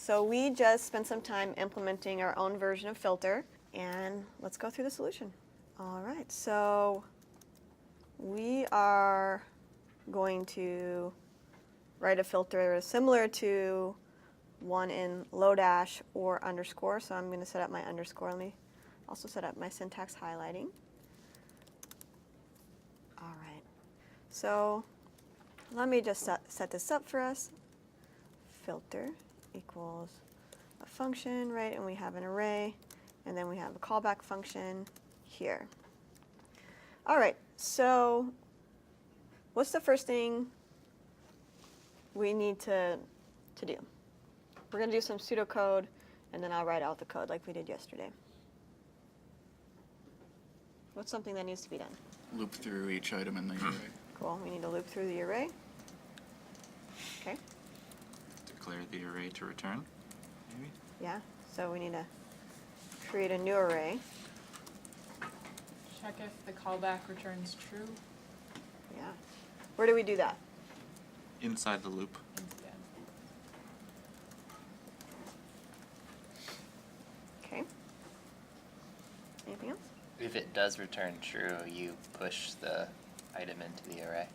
So we just spent some time implementing our own version of filter, and let's go through the solution. All right, so we are going to write a filter similar to one in Lodash or underscore. So I'm going to set up my underscore. Let me also set up my syntax highlighting. All right, so let me just set this up for us. Filter equals a function, right? And we have an array, and then we have a callback function here. All right, so what's the first thing we need to do? We're going to do some pseudocode, and then I'll write out the code like we did yesterday. What's something that needs to be done? Loop through each item in the array. Cool, we need to loop through the array. Okay. Declare the array to return, maybe? Yeah, so we need to create a new array. Check if the callback returns true. Yeah. Where do we do that? Inside the loop. Instead. Okay. Anything else? If it does return true, you push the item into the array.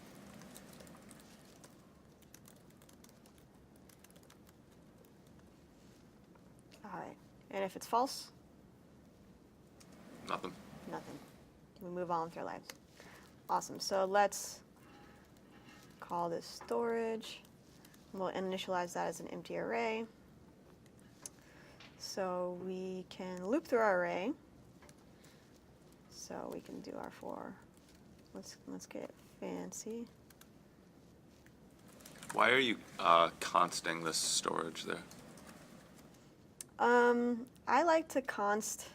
All right. And if it's false? Nothing. Nothing. We move on with our lives. Awesome. So let's call this storage. We'll initialize that as an empty array. So we can loop through our array. So we can do our for. Let's get fancy. Why are you consting this storage there? I like to const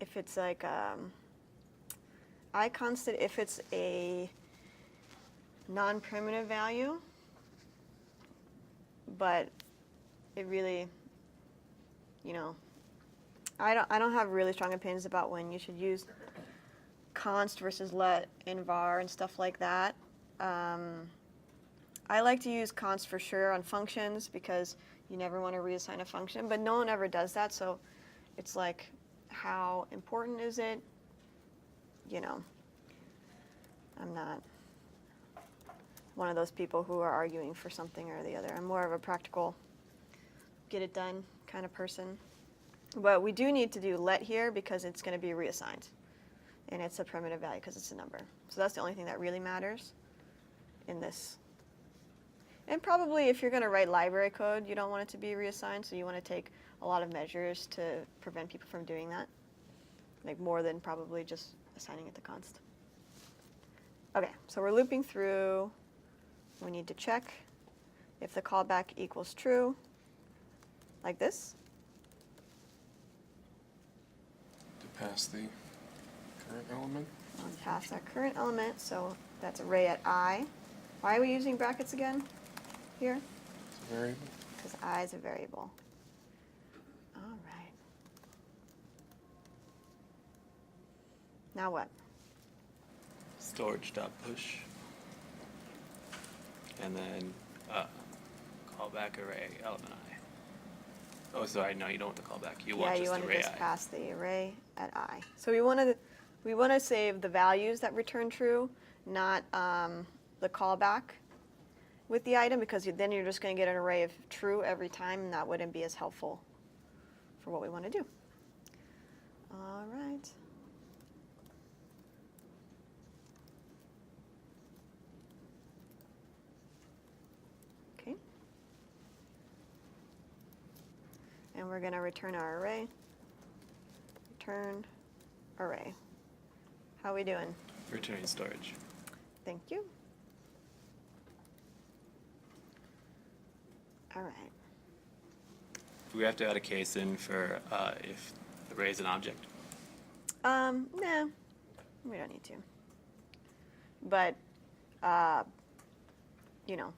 if it's like I const it if it's a non-primitive value, but it really, you know, I don't have really strong opinions about when you should use const versus let in var and stuff like that. I like to use const for sure on functions because you never want to reassign a function, but no one ever does that, so it's like, how important is it? You know, I'm not one of those people who are arguing for something or the other. I'm more of a practical, get it done kind of person. But we do need to do let here because it's going to be reassigned, and it's a primitive value because it's a number. So that's the only thing that really matters in this. And probably if you're going to write library code, you don't want it to be reassigned, so you want to take a lot of measures to prevent people from doing that, like more than probably just assigning it to const. Okay, so we're looping through. We need to check if the callback equals true, like this. To pass the current element. I'll pass that current element, so that's array at I. Why are we using brackets again here? It's a variable. Because I is a variable. All right. Now what? Storage.push. And then callback array element I. Oh, sorry, no, you don't want the callback. You want You just want to array just I. pass the array at I. So we want to save the values that return true, not the callback with the item, because then you're just going to get an array of true every time, and that wouldn't be as helpful for what we want to do. All right. Okay. And we're going to return our array. Return array. How are we doing? Returning storage. Thank you. All right. Do we have to add a case in for if the array is an object? Nah, we don't need to. But, you know,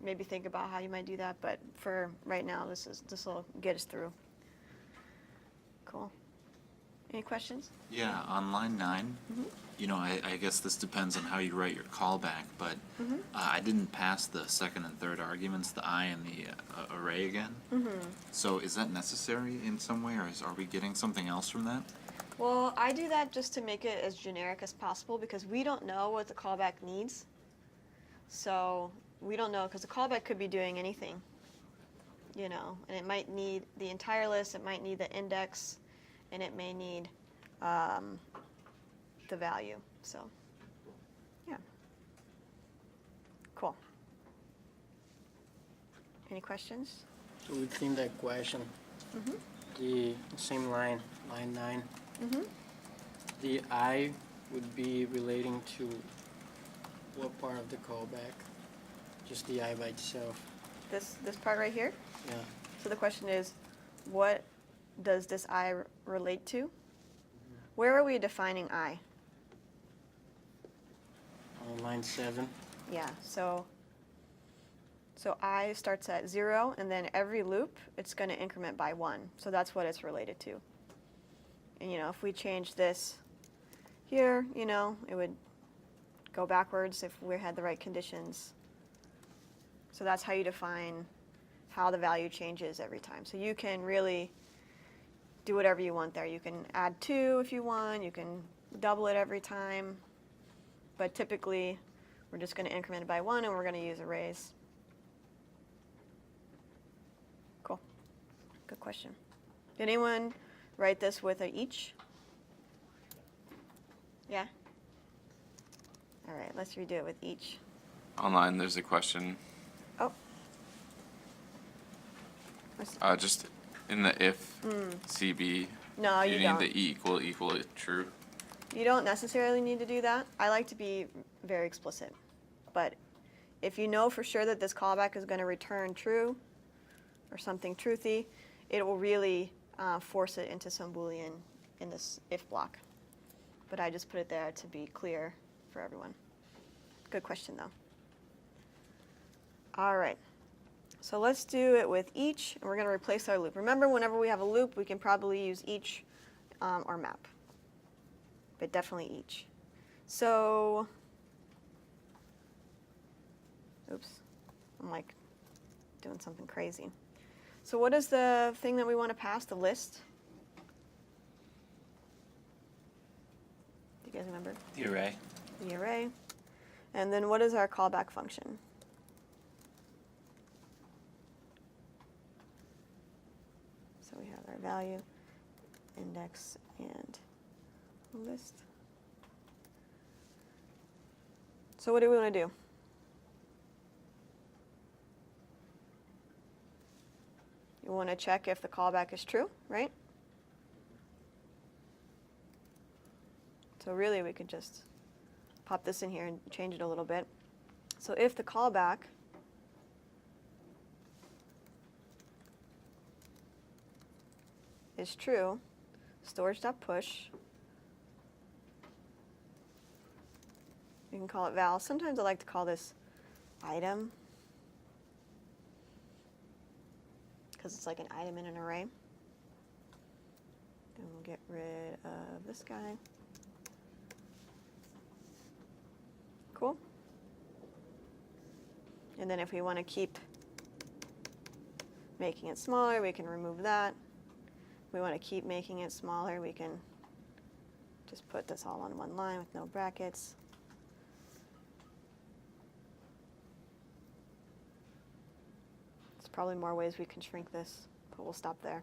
maybe think about how you might do that. But for right now, this will get us through. Cool. Any questions? Yeah, on line 9, Mhm. you know, I guess this depends on how you write your callback, but Mhm. I didn't pass the second and third arguments, the I and the array again. Mhm. So is that necessary in some way, or are we getting something else from that? Well, I do that just to make it as generic as possible because we don't know what the callback needs. So we don't know because the callback could be doing anything, you know, and it might need the entire list, it might need the index, and it may need the value. So, yeah. Cool. Any questions? So within that question, Mm-hmm. the same line 9, Mm-hmm. the I would be relating to what part of the callback? Just the I by itself. This part right here. Yeah. So the question is, what does this I relate to? Where are we defining I? On line 7. Yeah, so I starts at 0, and then every loop, it's going to increment by 1. So that's what it's related to. And, you know, if we change this here, you know, it would go backwards if we had the right conditions. So that's how you define how the value changes every time. So you can really do whatever you want there. You can add 2 if you want. You can double it every time. But typically, we're just going to increment it by 1, and we're going to use arrays. Cool. Good question. Did anyone write this with a each? Yeah? All right, let's redo it with each. Online, there's a question. Oh. Just in the if CB, No, do you you don't. need the equal true? You don't necessarily need to do that. I like to be very explicit. But if you know for sure that this callback is going to return true or something truthy, it will really force it into some Boolean in this if block. But I just put it there to be clear for everyone. Good question, though. All right. So let's do it with each, and we're going to replace our loop. Remember, whenever we have a loop, we can probably use each or map. But definitely each. So, oops, I'm like doing something crazy. So what is the thing that we want to pass, the list? Do you guys remember? The array. The array. And then what is our callback function? So we have our value, index, and list. So what do we want to do? You want to check if the callback is true, right? So really we could just pop this in here and change it a little bit. So if the callback is true, storage.push, you can call it val. Sometimes I like to call this item because it's like an item in an array. Then we'll get rid of this guy. Cool. And then if we want to keep making it smaller, we can remove that. If we want to keep making it smaller, we can just put this all on one line with no brackets. There's probably more ways we can shrink this, but we'll stop there.